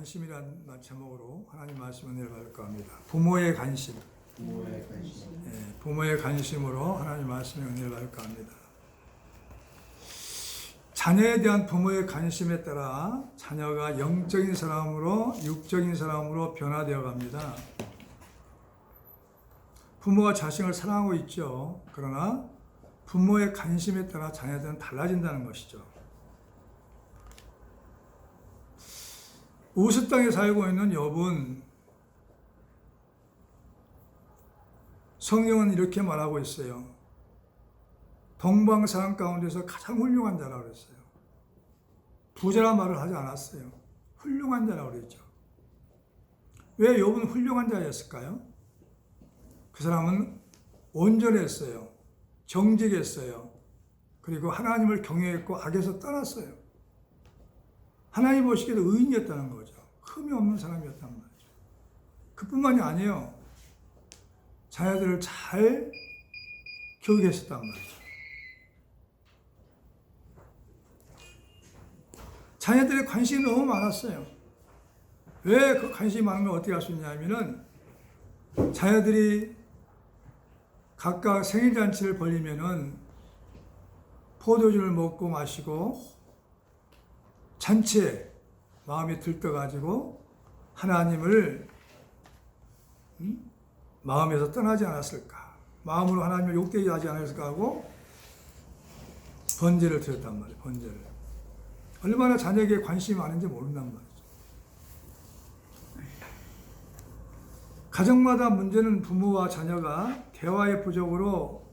관심이라는 제목으로 하나님 말씀을 내려갈까 합니다. 부모의 관심. 부모의 관심으로 하나님 말씀을 은혜를 받을까 합니다. 자녀에 대한 부모의 관심에 따라 자녀가 영적인 사람으로 육적인 사람으로 변화되어 갑니다. 부모가 자식을 사랑하고 있죠. 그러나 부모의 관심에 따라 자녀들은 달라진다는 것이죠. 우스 땅에 살고 있는 욥은 성경은 이렇게 말하고 있어요. 동방사람 가운데서 가장 훌륭한 자라고 그랬어요. 부자란 말을 하지 않았어요. 훌륭한 자라고 그랬죠. 왜 욥은 훌륭한 자였을까요? 그 사람은 온전했어요. 정직했어요. 그리고 하나님을 경외했고 악에서 떠났어요. 하나님 보시기에도 의인이었다는 거죠. 흠이 없는 사람이었단 말이죠. 그뿐만이 아니에요. 자녀들을 잘 교육했었단 말이죠. 자녀들의 관심이 너무 많았어요. 왜 그 관심이 많은 걸 어떻게 알 수 있냐면은 자녀들이 각각 생일잔치를 벌리면은 포도주를 먹고 마시고 잔치에 마음이 들떠가지고 하나님을 마음에서 떠나지 않았을까, 마음으로 하나님을 욕되게 하지 않았을까 하고 번제를 드렸단 말이에요. 번제를. 얼마나 자녀에게 관심이 많은지 모른단 말이죠. 가정마다 문제는 부모와 자녀가 대화의 부족으로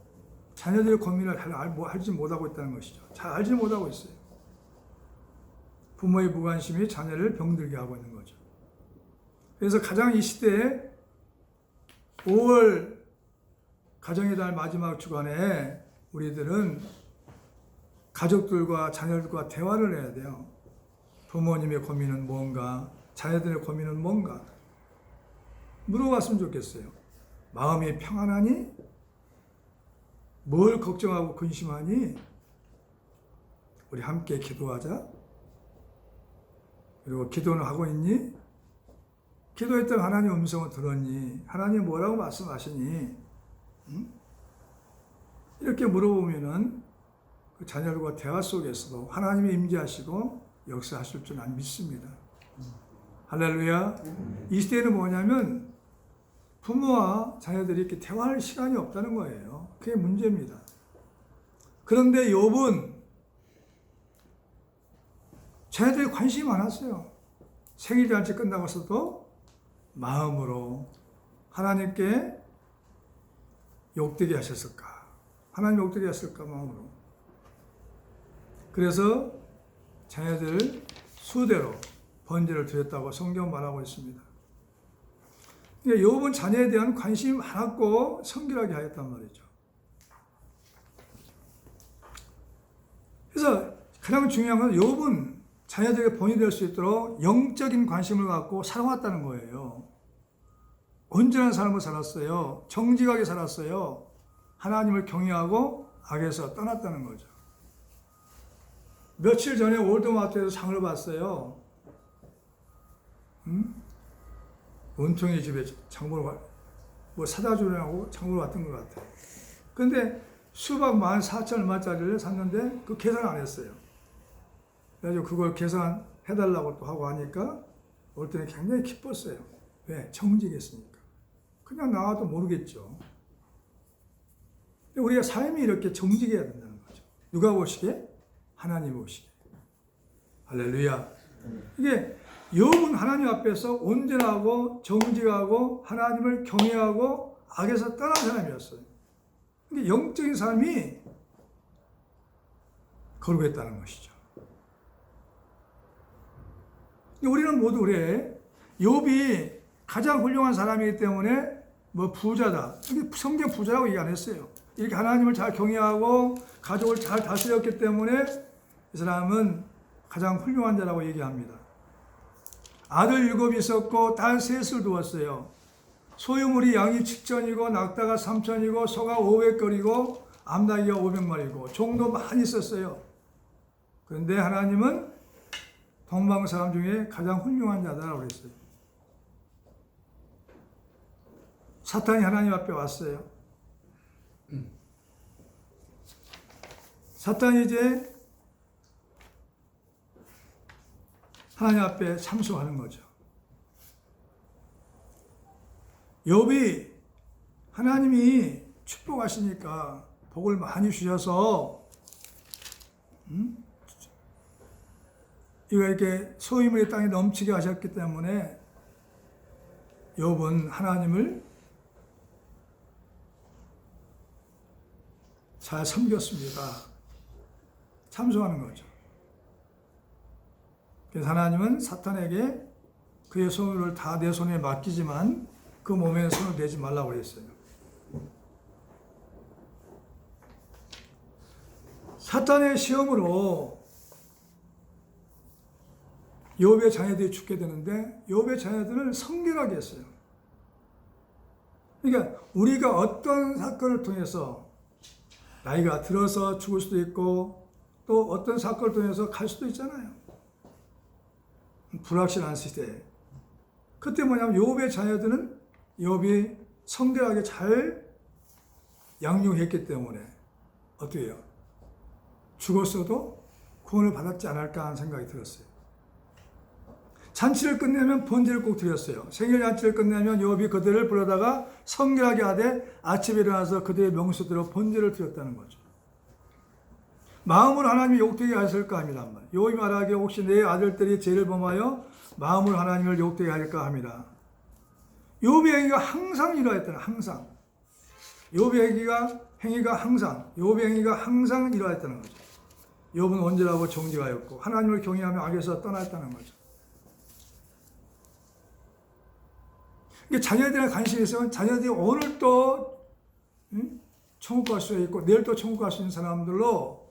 자녀들의 고민을 잘 알지 못하고 있다는 것이죠. 잘 알지 못하고 있어요. 부모의 무관심이 자녀를 병들게 하고 있는 거죠. 그래서 가장 이 시대에 5월 가정의 달 마지막 주간에 우리들은 가족들과 자녀들과 대화를 해야 돼요. 부모님의 고민은 뭔가, 자녀들의 고민은 뭔가 물어봤으면 좋겠어요. 마음이 평안하니? 뭘 걱정하고 근심하니? 우리 함께 기도하자. 그리고 기도는 하고 있니? 기도했던 하나님 음성을 들었니? 하나님 뭐라고 말씀하시니? 응? 이렇게 물어보면은 그 자녀들과 대화 속에서도 하나님이 임재하시고 역사하실 줄 난 믿습니다. 할렐루야. 이 시대는 뭐냐면 부모와 자녀들이 이렇게 대화할 시간이 없다는 거예요. 그게 문제입니다. 그런데 욥은 자녀들이 관심이 많았어요. 생일잔치 끝나고서도 마음으로 하나님께 욕되게 하셨을까? 하나님 욕되게 하셨을까? 마음으로. 그래서 자녀들 수대로 번제를 드렸다고 성경 말하고 있습니다. 욥은 자녀에 대한 관심이 많았고 성결하게 하였단 말이죠. 그래서 가장 중요한 건 욥은 자녀들에게 본이 될 수 있도록 영적인 관심을 갖고 살아왔다는 거예요. 온전한 삶을 살았어요. 정직하게 살았어요. 하나님을 경외하고 악에서 떠났다는 거죠. 며칠 전에 월드마트에서 장을 봤어요. 은총이 집에 장보러 뭐 사다 주려고 장보러 왔던 것 같아요. 근데 수박 14,000 얼마짜리를 샀는데 그 계산 안 했어요. 그래서 그걸 계산해달라고 또 하고 하니까 올 때는 굉장히 기뻤어요. 왜? 정직했으니까. 그냥 나와도 모르겠죠. 근데 우리가 삶이 이렇게 정직해야 된다는 거죠. 누가 보시기에? 하나님 보시기에. 할렐루야. 이게 욥은 하나님 앞에서 온전하고 정직하고 하나님을 경외하고 악에서 떠난 사람이었어요. 이게 영적인 삶이 거룩했다는 것이죠. 우리는 모두 그래. 욥이 가장 훌륭한 사람이기 때문에 뭐 부자다. 성경 부자라고 얘기 안 했어요. 이렇게 하나님을 잘 경외하고 가족을 잘 다스렸기 때문에 이 사람은 가장 훌륭한 자라고 얘기합니다. 아들 7이 있었고 딸 3을 두었어요. 소유물이 양이 7천이고 낙타가 3천이고 소가 500거리고 암나귀가 500마리고 종도 많이 있었어요. 그런데 하나님은 동방 사람 중에 가장 훌륭한 자다라고 그랬어요. 사탄이 하나님 앞에 왔어요. 사탄이 이제 하나님 앞에 참소하는 거죠. 욥이 하나님이 축복하시니까 복을 많이 주셔서 이거 이렇게 소유물의 땅에 넘치게 하셨기 때문에 욥은 하나님을 잘 섬겼습니다. 참소하는 거죠. 그래서 하나님은 사탄에게 그의 소유를 다 내 손에 맡기지만 그 몸에 손을 대지 말라고 했어요. 사탄의 시험으로 욥의 자녀들이 죽게 되는데 욥의 자녀들은 성결하게 했어요. 그러니까 우리가 어떤 사건을 통해서 나이가 들어서 죽을 수도 있고 또 어떤 사건을 통해서 갈 수도 있잖아요. 불확실한 시대에. 그때 뭐냐면 욥의 자녀들은 욥이 성결하게 잘 양육했기 때문에 어떻게 해요? 죽었어도 구원을 받았지 않을까 하는 생각이 들었어요. 잔치를 끝내면 번제를 꼭 드렸어요. 생일 잔치를 끝내면 욥이 그들을 불러다가 성결하게 하되 아침에 일어나서 그들의 명수대로 번제를 드렸다는 거죠. 마음으로 하나님이 욕되게 하실까 합니다. 욥이 말하기에 혹시 내 아들들이 죄를 범하여 마음으로 하나님을 욕되게 할까 합니다. 욥의 행위가 항상 이러했다는 항상. 욥의 행위가 항상 이러했다는 거죠. 욥은 온전하고 정직하였고 하나님을 경외하며 악에서 떠났다는 거죠. 이게 자녀들에 관심이 있으면 자녀들이 오늘 또 천국 갈 수 있고 내일 또 천국 갈 수 있는 사람들로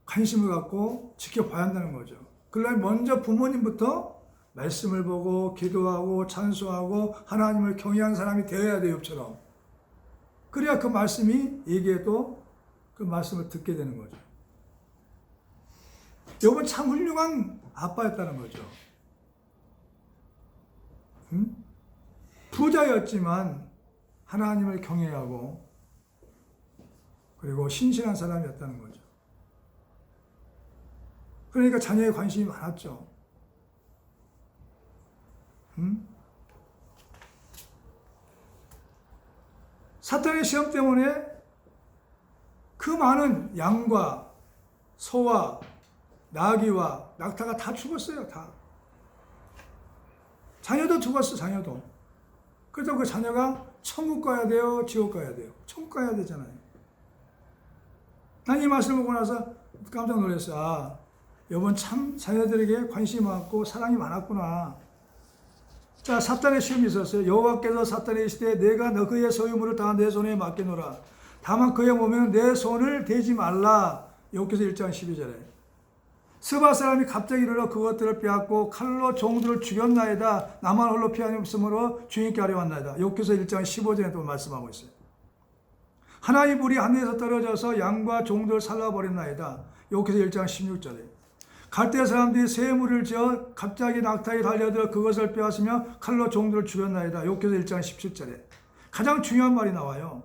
관심을 갖고 지켜봐야 한다는 거죠. 그러려면 먼저 부모님부터 말씀을 보고 기도하고 찬송하고 하나님을 경외하는 사람이 되어야 돼요. 욥처럼. 그래야 그 말씀이 얘기해도 그 말씀을 듣게 되는 거죠. 욥은 참 훌륭한 아빠였다는 거죠. 부자였지만 하나님을 경외하고 그리고 신실한 사람이었다는 거죠. 그러니까 자녀에 관심이 많았죠. 사탄의 시험 때문에 그 많은 양과 소와 나귀와 낙타가 다 죽었어요. 다. 자녀도 죽었어. 자녀도. 그래서 그 자녀가 천국 가야 돼요? 지옥 가야 돼요? 천국 가야 되잖아요. 난 이 말씀을 보고 나서 깜짝 놀랐어요. 아, 욥은 참 자녀들에게 관심이 많고 사랑이 많았구나. 자, 사탄의 시험이 있었어요. 여호와께서 사탄에게 이르시되 내가 너 그의 소유물을 다 내 손에 맡기노라. 다만 그의 몸에는 내 손을 대지 말라. 욥기서 1장 12절에. 스바 사람이 갑자기 일어나 그것들을 빼앗고 칼로 종들을 죽였나이다. 나만 홀로 피함이 없으므로 주인께 아뢰왔나이다. 욥기서 1장 15절에 또 말씀하고 있어요. 하나의 불이 하늘에서 떨어져서 양과 종들을 살라버렸나이다. 욥기서 1장 16절에. 갈대 사람들이 새 무리를 지어 갑자기 낙타에 달려들어 그것을 빼앗으며 칼로 종들을 죽였나이다. 욥기서 1장 17절에. 가장 중요한 말이 나와요.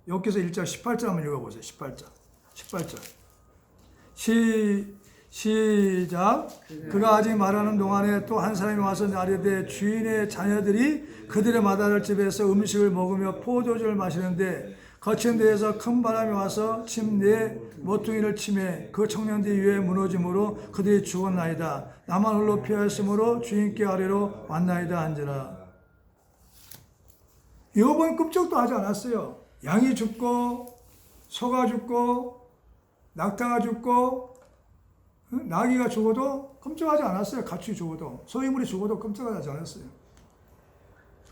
욥기서 1장 18절 한번 읽어보세요. 18절. 시작. 그가 아직 말하는 동안에 또 한 사람이 와서 아뢰되 주인의 자녀들이 그들의 마다를 집에서 음식을 먹으며 포도주를 마시는데 거친 데에서 큰 바람이 와서 침내 모퉁이를 치매 그 청년들이 위에 무너짐으로 그들이 죽었나이다. 나만 홀로 피하였으므로 주인께 아래로 왔나이다 한지라. 욥은 끔찍도 하지 않았어요. 양이 죽고 소가 죽고 낙타가 죽고 나귀가 죽어도 끔찍하지 않았어요. 가축이 죽어도 소유물이 죽어도 끔찍하지 않았어요.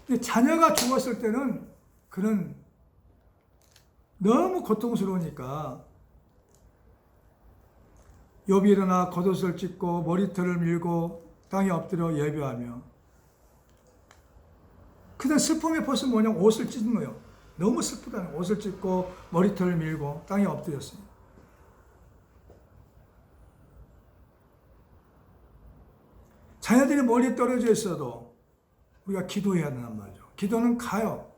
근데 자녀가 죽었을 때는 그는 너무 고통스러우니까 욥이 일어나 겉옷을 찢고 머리털을 밀고 땅에 엎드려 예배하며 그냥 슬픔의 포스는 뭐냐면 옷을 찢는 거예요. 너무 슬프다는 거예요. 옷을 찢고 머리털을 밀고 땅에 엎드렸어요. 자녀들이 멀리 떨어져 있어도 우리가 기도해야 된단 말이죠. 기도는 가요.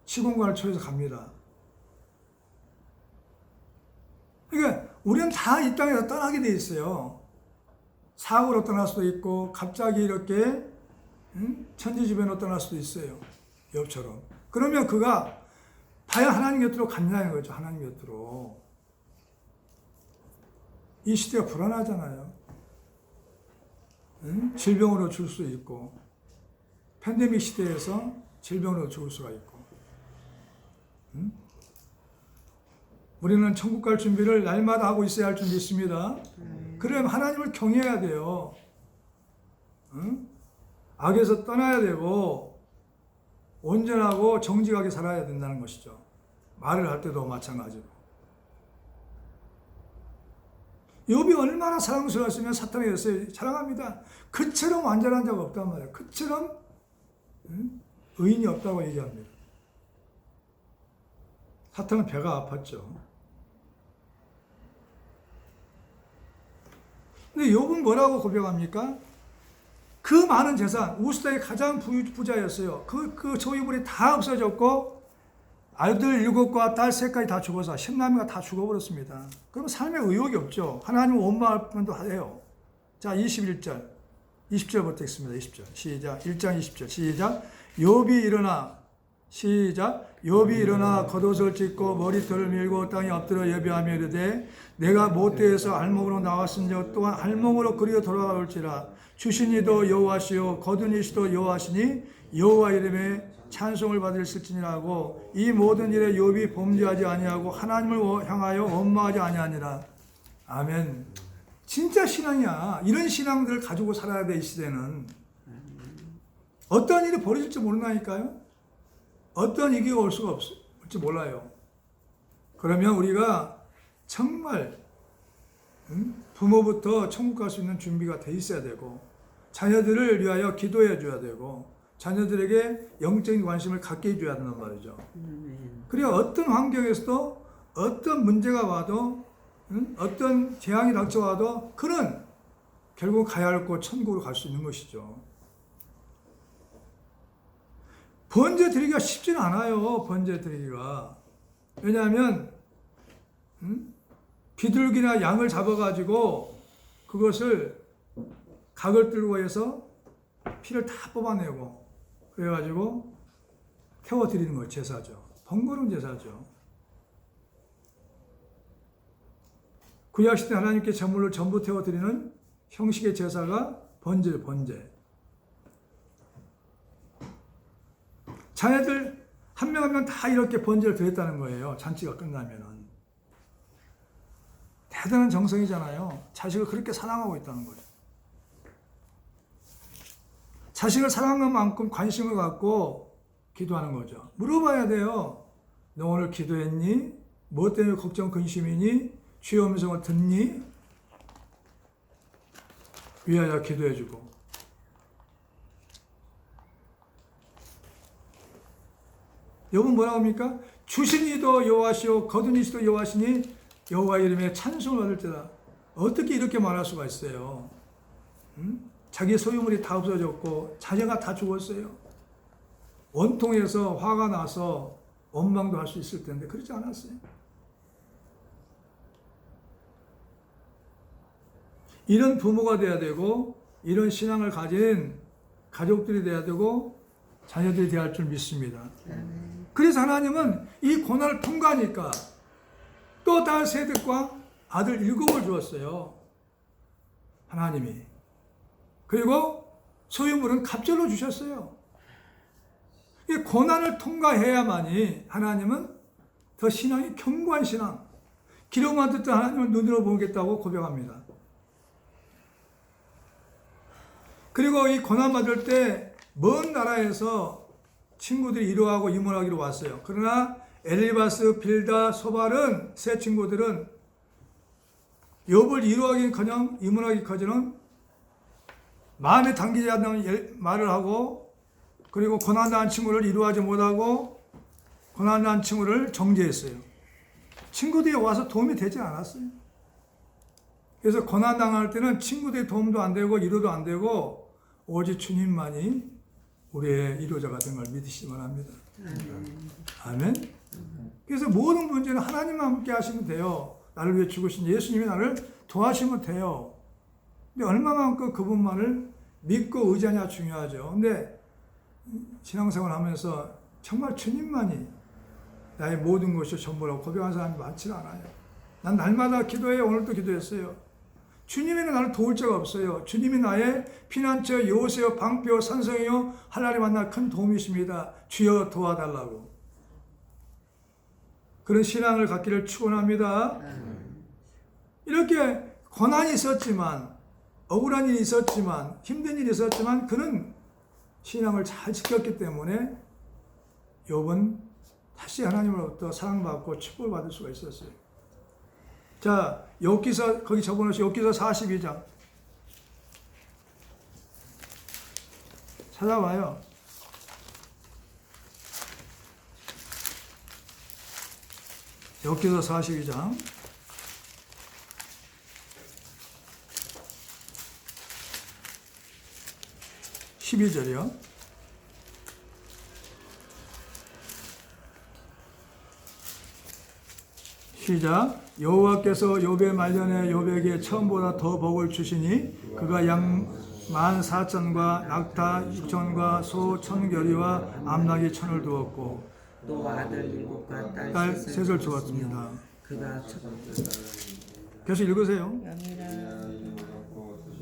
시공간을 초해서 갑니다. 그러니까 우리는 다 이 땅에서 떠나게 돼 있어요. 사고로 떠날 수도 있고 갑자기 이렇게 천지지변으로 떠날 수도 있어요. 욥처럼. 그러면 그가 과연 하나님 곁으로 갔냐는 거죠. 하나님 곁으로. 이 시대가 불안하잖아요. 질병으로 죽을 수 있고 팬데믹 시대에서 질병으로 죽을 수가 있고 우리는 천국 갈 준비를 날마다 하고 있어야 할 줄 믿습니다. 그러면 하나님을 경외해야 돼요. 악에서 떠나야 되고 온전하고 정직하게 살아야 된다는 것이죠. 말을 할 때도 마찬가지로. 욥이 얼마나 사랑스러웠으면 사탄에 의해서 사랑합니다. 그처럼 완전한 자가 없단 말이에요. 그처럼 의인이 없다고 얘기합니다. 사탄은 배가 아팠죠. 근데 욥은 뭐라고 고백합니까? 그 많은 재산, 우스다의 가장 부자였어요. 그 소유물이 다 없어졌고 아들 7과 딸 3까지 다 죽어서 10남매가 다 죽어버렸습니다. 그럼 삶에 의욕이 없죠. 하나님은 원망할 뿐도 해요. 자, 21절, 20절부터 읽습니다. 20절 시작. 1장 20절 시작. 욥이 일어나 시작. 욥이 일어나 겉옷을 찢고 머리털을 밀고 땅에 엎드려 예배하며 이르되 내가 못되어서 알몸으로 나왔은즉 또한 알몸으로 그리어 돌아올지라. 주신 이도 여호와시요 거둔 이시도 여호와시니 여호와 이름에 찬송을 받으실지니라고. 이 모든 일에 욥이 범죄하지 아니하고 하나님을 향하여 원망하지 아니하니라. 아멘. 진짜 신앙이야. 이런 신앙들을 가지고 살아야 돼. 이 시대는 어떤 일이 벌어질지 모른다니까요. 어떤 위기가 올 수가 없을지 몰라요. 그러면 우리가 정말 부모부터 천국 갈 수 있는 준비가 돼 있어야 되고 자녀들을 위하여 기도해 줘야 되고 자녀들에게 영적인 관심을 갖게 해줘야 된단 말이죠. 그래야 어떤 환경에서도 어떤 문제가 와도 어떤 재앙이 닥쳐와도 그는 결국 가야 할 곳 천국으로 갈 수 있는 것이죠. 번제 드리기가 쉽지는 않아요. 번제 드리기가. 왜냐하면 비둘기나 양을 잡아가지고 그것을 각을 들고 해서 피를 다 뽑아내고 그래가지고 태워드리는 거예요. 제사죠. 번거로운 제사죠. 구약시대 하나님께 제물을 전부 태워드리는 형식의 제사가 번제예요. 번제. 자녀들 한 명 한 명 다 이렇게 번제를 드렸다는 거예요. 잔치가 끝나면은. 대단한 정성이잖아요. 자식을 그렇게 사랑하고 있다는 거죠. 자식을 사랑하는 만큼 관심을 갖고 기도하는 거죠. 물어봐야 돼요. 너 오늘 기도했니? 뭐 때문에 걱정 근심이니? 주의 음성을 듣니? 위하여 기도해주고. 욥은 뭐라고 합니까? 주신 이도 여호와시오 거둔 이시도 여호와시니 여호와 이름에 찬송을 받을 때다. 어떻게 이렇게 말할 수가 있어요? 자기 소유물이 다 없어졌고 자녀가 다 죽었어요. 원통해서 화가 나서 원망도 할 수 있을 텐데 그렇지 않았어요. 이런 부모가 돼야 되고 이런 신앙을 가진 가족들이 돼야 되고 자녀들이 돼야 할 줄 믿습니다. 그래서 하나님은 이 고난을 통과하니까 또 딸 셋과 아들 7을 주었어요. 하나님이. 그리고 소유물은 갑절로 주셨어요. 이 고난을 통과해야만이 하나님은 더 신앙이 견고한 신앙, 기록만 듣던 하나님을 눈으로 보겠다고 고백합니다. 그리고 이 고난 받을 때 먼 나라에서 친구들이 이루하고 이문하기로 왔어요. 그러나 엘리바스, 빌다, 소발은 세 친구들은 욥을 이루하기는커녕 이문하기까지는 마음에 당기지 않는 말을 하고 그리고 고난당한 친구를 이루하지 못하고 고난당한 친구를 정죄했어요. 친구들이 와서 도움이 되지 않았어요. 그래서 고난 당할 때는 친구들의 도움도 안 되고 위로도 안 되고 오직 주님만이 우리의 위로자가 된 걸 믿으시기 바랍니다. 아멘. 그래서 모든 문제는 하나님과 함께 하시면 돼요. 나를 위해 죽으신 예수님이 나를 도와주시면 돼요. 근데 얼마만큼 그분만을 믿고 의지하냐 중요하죠. 근데 신앙생활 하면서 정말 주님만이 나의 모든 것이 전부라고 고백하는 사람이 많지 않아요. 난 날마다 기도해. 오늘도 기도했어요. 주님에는 나를 도울 자가 없어요. 주님이 나의 피난처, 요새요, 방패요, 산성이요, 하나님 만나 큰 도움이십니다. 주여 도와달라고. 그런 신앙을 갖기를 축원합니다. 이렇게 고난이 있었지만, 억울한 일이 있었지만, 힘든 일이 있었지만 그는 신앙을 잘 지켰기 때문에 욥은 다시 하나님으로부터 사랑받고 축복을 받을 수가 있었어요. 자, 욥기서 거기 적어놓으시오. 욥기서 42장 찾아봐요. 욥기서 42장 12절이요. 시작. 여호와께서 욥의 말년에 욥에게 처음보다 더 복을 주시니 그가 양 14,000과 낙타 6,000과 소 1,000결이와 암나귀 1,000을 두었고 또 아들 7과 딸 딸 셋을 주었습니다. 그가 계속 읽으세요.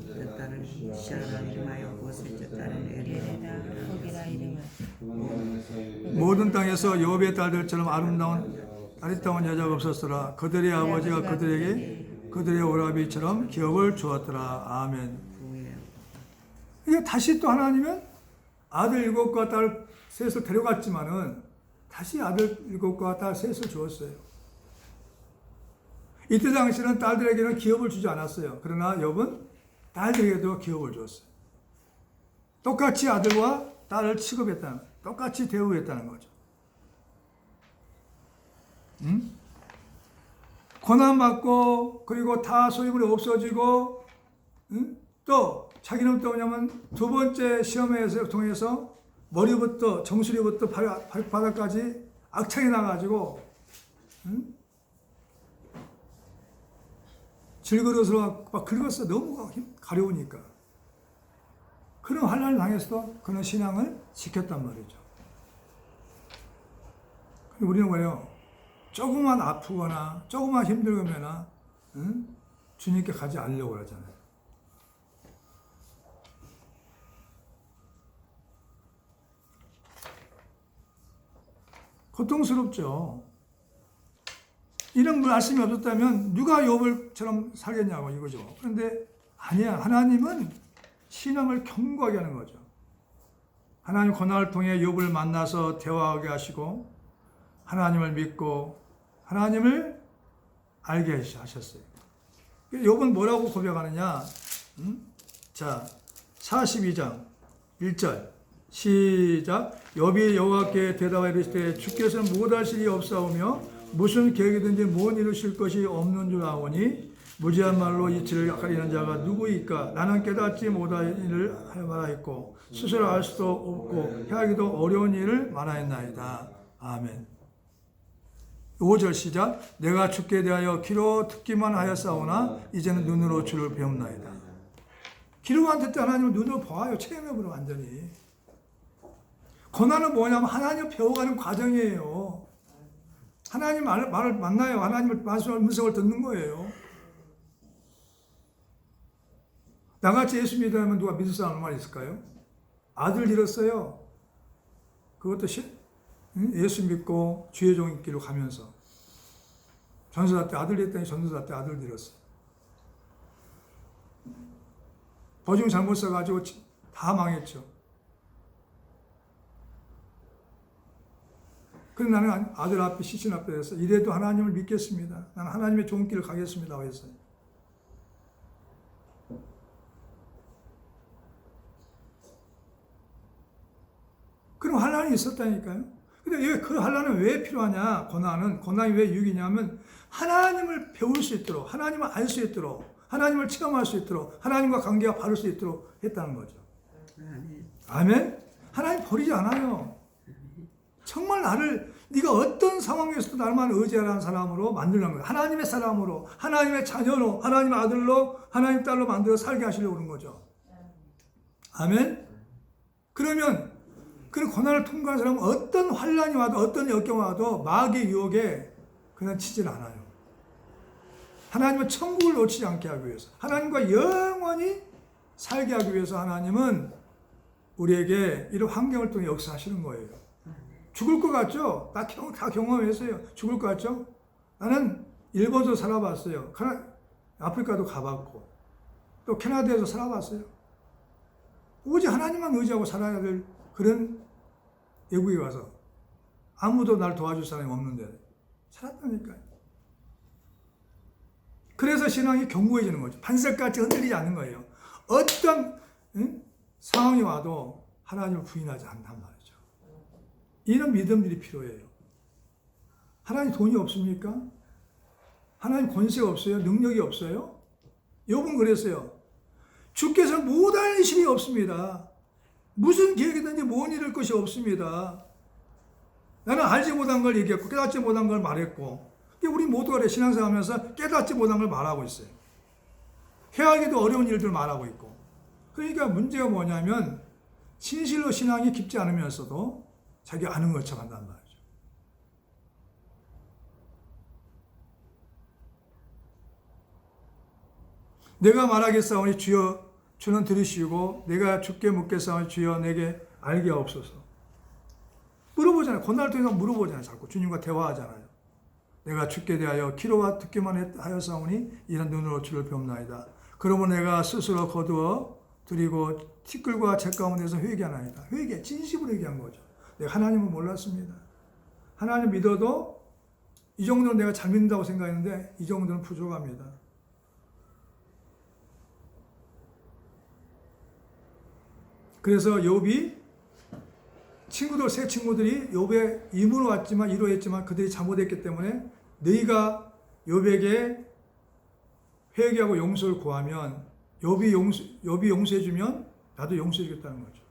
첫 딸을 시아라 이름하였고 셋째 딸을 에레라 거기라 이름을 모든 땅에서 욥의 딸들처럼 아리따운 여자가 없었으라. 그들의 아버지가 그들에게 그들의 오라비처럼 기업을 주었더라. 아멘. 이게 다시 또 하나님은 아들 7과 딸 셋을 데려갔지만은 다시 아들 7과 딸 셋을 주었어요. 이때 당시는 딸들에게는 기업을 주지 않았어요. 그러나 욥은 딸들에게도 기업을 주었어요. 똑같이 아들과 딸을 취급했다는 거예요. 똑같이 대우했다는 거죠. 고난받고 그리고 다 소유물이 없어지고 또 자기는 또 뭐냐면 두 번째 시험에서 통해서 머리부터 정수리부터 발바닥까지 악창이 나가지고 질그릇으로 막 긁었어. 너무 가려우니까. 그런 환난을 당해서도 그는 신앙을 지켰단 말이죠. 우리는 뭐예요? 조금만 아프거나 조금만 힘들거나 주님께 가지 않으려고 하잖아요. 고통스럽죠. 이런 말씀이 없었다면 누가 욥을처럼 살겠냐고 이거죠. 그런데 아니야. 하나님은 신앙을 견고하게 하는 거죠. 하나님 고난을 통해 욥을 만나서 대화하게 하시고 하나님을 믿고 하나님을 알게 하셨어요. 욥은 뭐라고 고백하느냐? 자, 42장 1절 시작. 욥이 여호와께 대답하여 이르시되 주께서는 못하실 일이 없사오며 무슨 계획이든지 못 이루실 것이 없는 줄 아오니 무지한 말로 이치를 가리는 자가 누구이까? 나는 깨닫지 못할 일을 말하였고 스스로 알 수도 없고 해하기도 어려운 일을 말하였나이다. 아멘. 5절 시작. 내가 주께 대하여 귀로 듣기만 하였사오나 이제는 눈으로 주를 배움나이다. 귀로만 듣때 하나님을 눈으로 보아요. 체험해보려 완전히. 고난은 뭐냐면 하나님을 배워가는 과정이에요. 하나님 말을 만나요. 하나님을 음성을 듣는 거예요. 나같이 예수 믿으면 누가 믿을 사람 얼마나 있을까요? 아들 잃었어요. 그것도 예수 믿고 주의 종인 길로 가면서 전도사 때 아들 잃었더니 전도사 때 아들 잃었어요. 보증 잘못 써가지고 다 망했죠. 그래서 나는 아들 앞에 시신 앞에 서서 이래도 하나님을 믿겠습니다. 나는 하나님의 좋은 길을 가겠습니다. 했어요. 그럼 환난이 있었다니까요. 근데 그 환난은 왜 필요하냐? 고난이 왜 유익이냐면 하나님을 배울 수 있도록, 하나님을 알 수 있도록, 하나님을 체험할 수 있도록 하나님과 관계가 바를 수 있도록 했다는 거죠. 아멘. 아멘. 하나님 버리지 않아요. 정말 네가 어떤 상황에서도 나만 의지하라는 사람으로 만들는 거예요. 하나님의 사람으로, 하나님의 자녀로, 하나님의 아들로, 하나님 딸로 만들어 살게 하시려고 그러는 거죠. 아멘. 그러면 그런 고난을 통과한 사람은 어떤 환난이 와도 어떤 역경이 와도 마귀의 유혹에 그냥 치질 않아요. 하나님은 천국을 놓치지 않게 하기 위해서, 하나님과 영원히 살게 하기 위해서 하나님은 우리에게 이런 환경을 통해 역사하시는 거예요. 죽을 것 같죠? 다 경험했어요. 죽을 것 같죠? 나는 일본도 살아봤어요. 아프리카도 가봤고 또 캐나다에서 살아봤어요. 오직 하나님만 의지하고 살아야 될 그런 외국에 가서 아무도 날 도와줄 사람이 없는데 살았다니까요. 그래서 신앙이 견고해지는 거죠. 반석같이 흔들리지 않는 거예요. 어떤 상황이 와도 하나님을 부인하지 않단 말이죠. 이런 믿음들이 필요해요. 하나님 돈이 없습니까? 하나님 권세가 없어요? 능력이 없어요? 욥은 그랬어요. 주께서 못할 힘이 없습니다. 무슨 계획이든지 못 이룰 것이 없습니다. 나는 알지 못한 걸 얘기했고 깨닫지 못한 걸 말했고, 우리 모두가 그래. 신앙생활 하면서 깨닫지 못한 걸 말하고 있어요. 해하기도 어려운 일들 말하고 있고. 그러니까 문제가 뭐냐면 진실로 신앙이 깊지 않으면서도 자기 아는 것처럼 한단 말이죠. 내가 말하겠사오니 주여 주는 들으시고 내가 주께 묻겠사오니 주여 내게 알게 하옵소서. 물어보잖아요. 고난을 통해서 물어보잖아요. 자꾸 주님과 대화하잖아요. 내가 주께 대하여 기로와 듣기만 하였사오니 이런 눈으로 주를 배움나이다. 그러면 내가 스스로 거두어 드리고 티끌과 재 가운데서 회개하나이다. 회개, 진심으로 회개한 거죠. 내가 하나님을 몰랐습니다. 하나님 믿어도 이 정도는 내가 잘 믿는다고 생각했는데 이 정도는 부족합니다. 그래서 욥이 새 친구들이 욥의 임으로 왔지만 이루어했지만 그들이 잘못했기 때문에 너희가 욥에게 회개하고 용서를 구하면 욥이 용서해주면 나도 용서해주겠다는 거죠.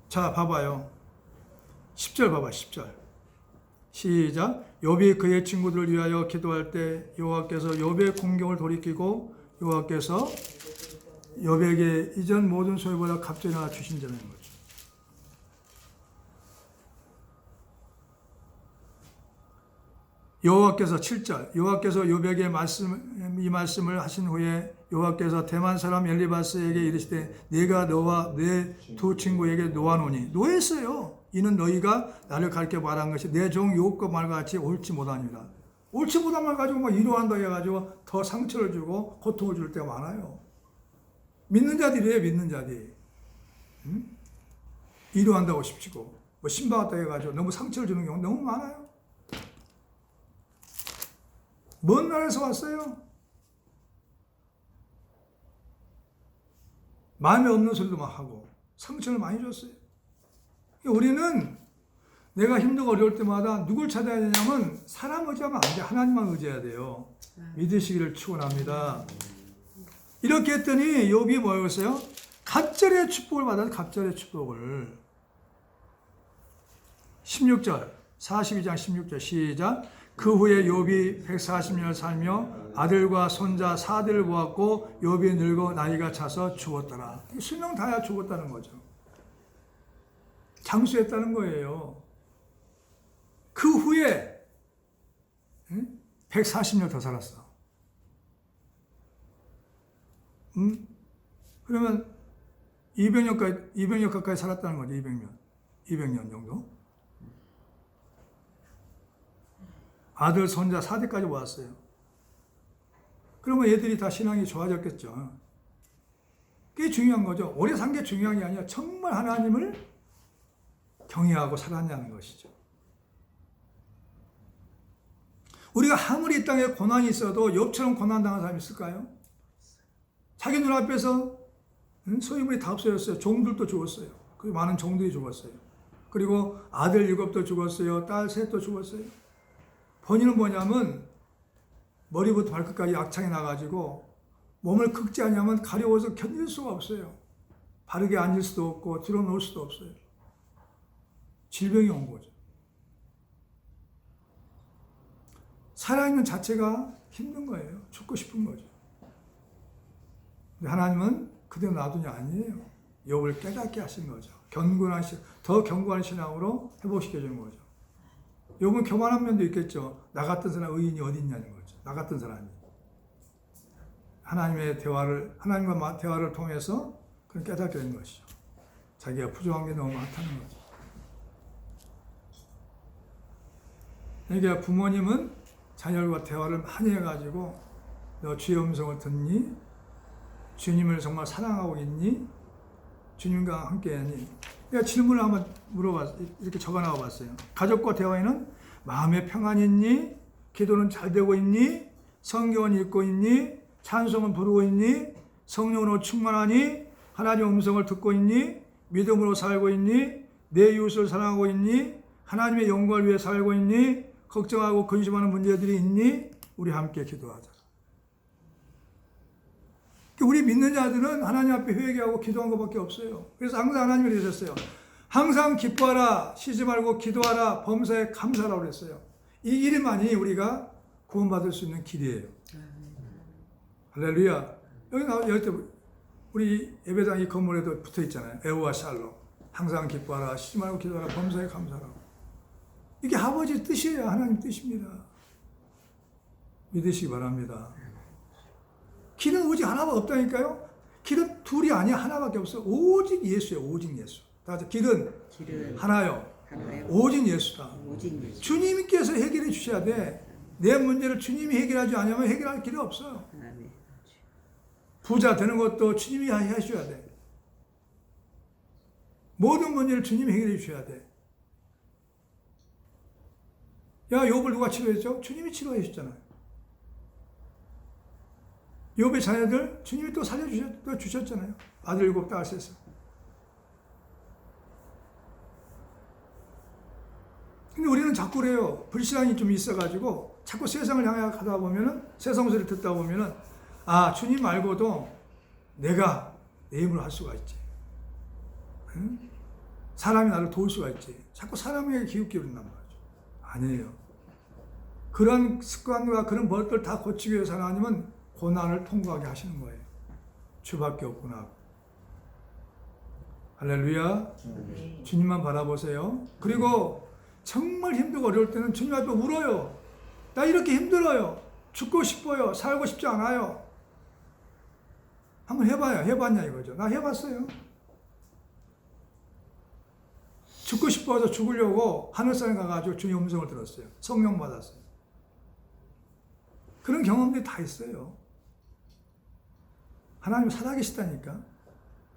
자, 봐봐요. 10절 봐봐, 10절. 시작. 욥이 그의 친구들을 위하여 기도할 때 여호와께서 욥의 공경을 돌이키고 여호와께서 욥에게 이전 모든 소유보다 갑절이 하나 주신다는 거죠. 여호와께서 7절 여호와께서 욥에게 이 말씀을 하신 후에 여호와께서 대만 사람 엘리바스에게 이르시되 내가 너와 내 두 친구에게 노하노니 노했어요. 이는 너희가 나를 가르쳐 말한 것이 내 종 욥과 말과 같이 옳지 못하니라. 옳지 못한 말 가지고 막 위로한다 해가지고 더 상처를 주고 고통을 줄 때가 많아요. 믿는 자들이에요. 믿는 자들이. 위로한다고 싶지고 뭐 신방했다 해가지고 너무 상처를 주는 경우 너무 많아요. 먼 나라에서 왔어요. 마음에 없는 소리도 막 하고 상처를 많이 줬어요. 우리는 내가 힘들고 어려울 때마다 누굴 찾아야 되냐면 사람 의지하면 안 돼. 하나님만 의지해야 돼요. 믿으시기를 축원합니다. 이렇게 했더니 욥이 뭐였어요? 갑절의 축복을 받아서 갑절의 축복을 16절 42장 16절 시작. 그 후에 욥이 140년을 살며 아들과 손자 4대를 보았고 욥이 늙어 나이가 차서 죽었더라. 수명 다야 죽었다는 거죠. 장수했다는 거예요. 그 후에 140년 더 살았어. 그러면 200년 가까이 살았다는 거죠. 200년 정도. 아들, 손자 4대까지 모았어요. 그러면 얘들이 다 신앙이 좋아졌겠죠. 그게 중요한 거죠. 오래 산 게 중요한 게 아니라 정말 하나님을 경외하고 살았냐는 것이죠. 우리가 아무리 이 땅에 고난이 있어도 욥처럼 고난당한 사람이 있을까요? 자기 눈앞에서 소유물이 다 없어졌어요. 종들도 죽었어요. 그리고 많은 종들이 죽었어요. 그리고 아들 7도 죽었어요. 딸 3도 죽었어요. 번이는 뭐냐면 머리부터 발끝까지 악창이 나가지고 몸을 극지하냐면 가려워서 견딜 수가 없어요. 바르게 앉을 수도 없고 들어 놓을 수도 없어요. 질병이 온 거죠. 살아있는 자체가 힘든 거예요. 죽고 싶은 거죠. 근데 하나님은 그대로 놔두냐 아니에요. 욥을 깨닫게 하신 거죠. 더 견고한 신앙으로 회복시켜주는 거죠. 욥은 교만한 면도 있겠죠. 나 같은 사람 의인이 어디 있냐는 거죠. 나 같은 사람이. 하나님과 대화를 통해서 그걸 깨닫게 된 것이죠. 자기가 부족한 게 너무 많다는 거죠. 그러니까 부모님은 자녀들과 대화를 많이 해가지고 너 주의 음성을 듣니? 주님을 정말 사랑하고 있니? 주님과 함께하니? 내가 질문을 한번 이렇게 적어나와 봤어요. 가족과 대화에는 마음의 평안이 있니? 기도는 잘 되고 있니? 성경은 읽고 있니? 찬송은 부르고 있니? 성령으로 충만하니? 하나님의 음성을 듣고 있니? 믿음으로 살고 있니? 내 이웃을 사랑하고 있니? 하나님의 영광을 위해 살고 있니? 걱정하고 근심하는 문제들이 있니? 우리 함께 기도하자. 우리 믿는 자들은 하나님 앞에 회개하고 기도한 것밖에 없어요. 그래서 항상 하나님이 그러셨어요. 항상 기뻐하라, 쉬지 말고 기도하라, 범사에 감사하라 그랬어요. 이 일만이 우리가 구원받을 수 있는 길이에요. 할렐루야. 여기 우리 예배당 이 건물에도 붙어 있잖아요. 애호와 샬롬. 항상 기뻐하라, 쉬지 말고 기도하라, 범사에 감사하라. 이게 아버지 뜻이에요. 하나님 뜻입니다. 믿으시기 바랍니다. 길은 오직 하나밖에 없다니까요. 길은 둘이 아니야. 하나밖에 없어. 오직 예수예요. 오직 예수. 다 같이 길은 하나요. 오직 예수다. 오직 예수. 주님께서 해결해 주셔야 돼. 내 문제를 주님이 해결하지 않으면 해결할 길이 없어요. 아멘. 부자 되는 것도 주님이 해주셔야 돼. 모든 문제를 주님이 해결해 주셔야 돼. 야, 욥을 누가 치료했죠? 주님이 치료해 주셨잖아요. 욥의 자녀들 주님이 또 살려주셨잖아요. 아들 7, 딸 3. 근데 우리는 자꾸 그래요. 불신앙이 좀 있어가지고 자꾸 세상을 향해 가다 보면은 세상 소리를 듣다 보면은 아, 주님 말고도 내가 내 힘으로 할 수가 있지. 응? 사람이 나를 도울 수가 있지. 자꾸 사람에게 기웃기울인단 말이죠. 아니에요. 그런 습관과 그런 버릇들 다 고치기 위해서 하나님은 고난을 통과하게 하시는 거예요. 주밖에 없구나. 할렐루야. 주님만 바라보세요. 그리고 정말 힘들고 어려울 때는 주님 앞에 울어요. 나 이렇게 힘들어요. 죽고 싶어요. 살고 싶지 않아요. 한번 해봐요. 해봤냐 이거죠. 나 해봤어요. 죽고 싶어서 죽으려고 하늘산에 가가지고 주님 음성을 들었어요. 성령 받았어요. 그런 경험들이 다 있어요. 하나님 살아계시다니까.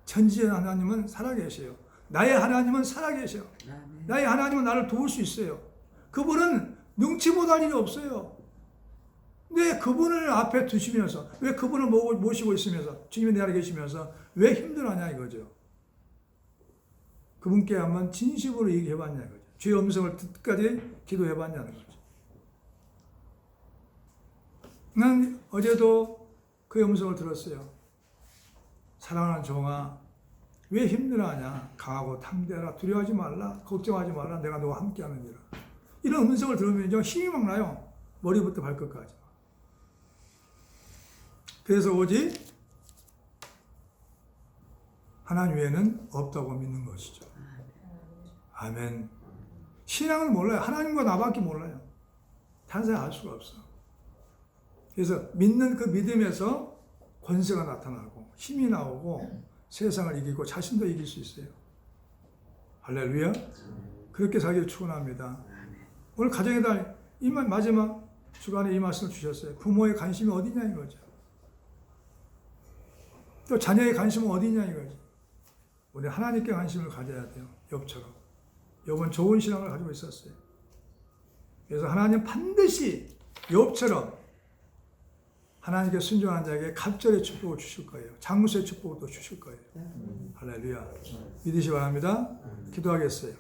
전지의 하나님은 살아계셔요. 나의 하나님은 살아계셔. 나의 하나님은 나를 도울 수 있어요. 그분은 능치 못할 일이 없어요. 왜 그분을 앞에 두시면서, 왜 그분을 모시고 있으면서, 주님이 내 안에 계시면서 왜 힘들어하냐 이거죠. 그분께 한번 진심으로 얘기해봤냐 이거죠. 주의 음성을 듣기까지 기도해봤냐는 거죠. 난 어제도 그의 음성을 들었어요. 사랑하는 종아, 왜 힘들어하냐? 강하고 탐대하라. 두려워하지 말라. 걱정하지 말라. 내가 너와 함께하느니라. 이런 음성을 들으면 힘이 막 나요. 머리부터 발끝까지. 그래서 오직 하나님 외에는 없다고 믿는 것이죠. 아멘. 신앙은 몰라요. 하나님과 나밖에 몰라요. 다른 사람 알 수가 없어. 그래서 믿는 그 믿음에서 권세가 나타나고 힘이 나오고 세상을 이기고 자신도 이길 수 있어요. 할렐루야. 그렇게 살기를 축원합니다. 오늘 가정의 달 마지막 주간에 이 말씀을 주셨어요. 부모의 관심이 어디냐 이거죠. 또 자녀의 관심은 어디냐 이거죠. 우리 하나님께 관심을 가져야 돼요. 욥처럼. 욥은 좋은 신앙을 가지고 있었어요. 그래서 하나님 반드시 욥처럼 하나님께 순종한 자에게 갑절의 축복을 주실 거예요. 장수의 축복도 주실 거예요. 할렐루야. 믿으시 바랍니다. 기도하겠어요.